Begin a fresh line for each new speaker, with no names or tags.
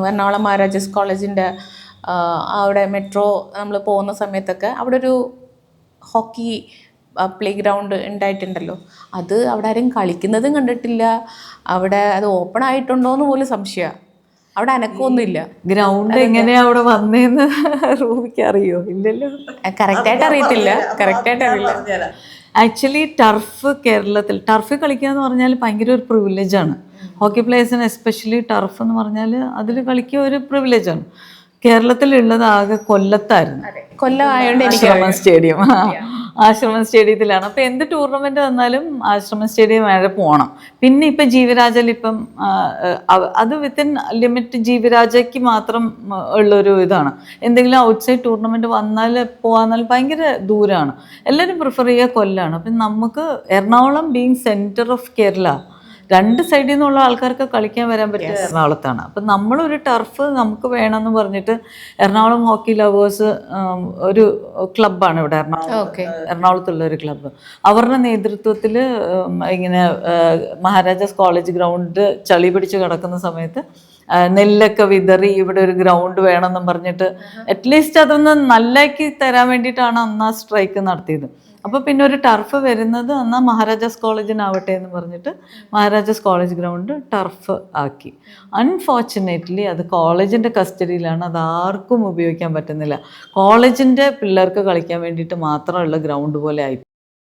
എറണാകുളം മഹാരാജാസ് കോളേജിൻ്റെ അവിടെ മെട്രോ നമ്മൾ പോകുന്ന സമയത്തൊക്കെ അവിടെ ഒരു ഹോക്കി പ്ലേ ഗ്രൗണ്ട് ഉണ്ടായിട്ടുണ്ടല്ലോ. അത് അവിടെ ആരും കളിക്കുന്നതും കണ്ടിട്ടില്ല. അവിടെ അത് ഓപ്പൺ ആയിട്ടുണ്ടോയെന്ന് പോലും സംശയമാണ്. അവിടെ അനക്കമൊന്നുമില്ല.
ഗ്രൗണ്ട് എങ്ങനെയാ അവിടെ വന്നേന്ന് റൂമിക്ക് അറിയോ? ഇല്ലല്ലോ,
കറക്റ്റായിട്ട് അറിയില്ല.
ആക്ച്വലി കേരളത്തിൽ ടർഫ് കളിക്കുക എന്ന് പറഞ്ഞാൽ ഭയങ്കര ഒരു പ്രിവിലേജാണ്. ഹോക്കി പ്ലേയേഴ്സിന് എസ്പെഷ്യലി ടർഫ് എന്ന് പറഞ്ഞാൽ അതിൽ കളിക്കുക ഒരു പ്രിവിലേജാണ്. കേരളത്തിലുള്ളത് ആകെ കൊല്ലത്തായിരുന്നു.
കൊല്ലം ആയതുകൊണ്ട്
ആശ്രമം സ്റ്റേഡിയത്തിലാണ്. അപ്പോൾ എന്ത് ടൂർണമെൻറ്റ് വന്നാലും ആശ്രമം സ്റ്റേഡിയം വരെ പോകണം. പിന്നെ ഇപ്പം ജീവരാജയിൽ ഇപ്പം അത് വിത്തിൻ ലിമിറ്റ് ജീവരാജയ്ക്ക് മാത്രം ഉള്ളൊരു ഇതാണ്. എന്തെങ്കിലും ഔട്ട്സൈഡ് ടൂർണമെൻറ്റ് വന്നാൽ പോകാന്നാൽ ഭയങ്കര ദൂരമാണ്. എല്ലാവരും പ്രിഫർ ചെയ്യുക കൊല്ലമാണ്. അപ്പം നമുക്ക് Ernakulam being centre of Kerala, രണ്ട് സൈഡിൽ നിന്നുള്ള ആൾക്കാർക്ക് കളിക്കാൻ വരാൻ പറ്റിയ എറണാകുളത്താണ്. അപ്പം നമ്മളൊരു ടർഫ് നമുക്ക് വേണമെന്ന് പറഞ്ഞിട്ട് എറണാകുളം ഹോക്കി ലവേഴ്സ് ഒരു ക്ലബ്ബാണ് ഇവിടെ എറണാകുളത്തുള്ള ഒരു ക്ലബ്ബ്. അവരുടെ നേതൃത്വത്തിൽ ഇങ്ങനെ മഹാരാജാസ് കോളേജ് ഗ്രൗണ്ട് ചളി പിടിച്ച് കിടക്കുന്ന സമയത്ത് നെല്ലൊക്കെ വിതറി ഇവിടെ ഒരു ഗ്രൗണ്ട് വേണമെന്നും പറഞ്ഞിട്ട് അറ്റ്ലീസ്റ്റ് അതൊന്ന് നല്ലാക്കി തരാൻ വേണ്ടിയിട്ടാണ് അന്ന് ആ സ്ട്രൈക്ക് നടത്തിയത്. അപ്പോൾ പിന്നെ ഒരു ടർഫ് വരുന്നത് എന്നാൽ മഹാരാജാസ് കോളേജിനാവട്ടെ എന്ന് പറഞ്ഞിട്ട് മഹാരാജാസ് കോളേജ് ഗ്രൗണ്ട് ടർഫ് ആക്കി. അൺഫോർച്ചുനേറ്റ്ലി അത് കോളേജിൻ്റെ കസ്റ്റഡിയിലാണ്. അത് ആർക്കും ഉപയോഗിക്കാൻ പറ്റുന്നില്ല. കോളേജിൻ്റെ പിള്ളേർക്ക് കളിക്കാൻ വേണ്ടിയിട്ട് മാത്രമുള്ള ഗ്രൗണ്ട് പോലെ ആയി.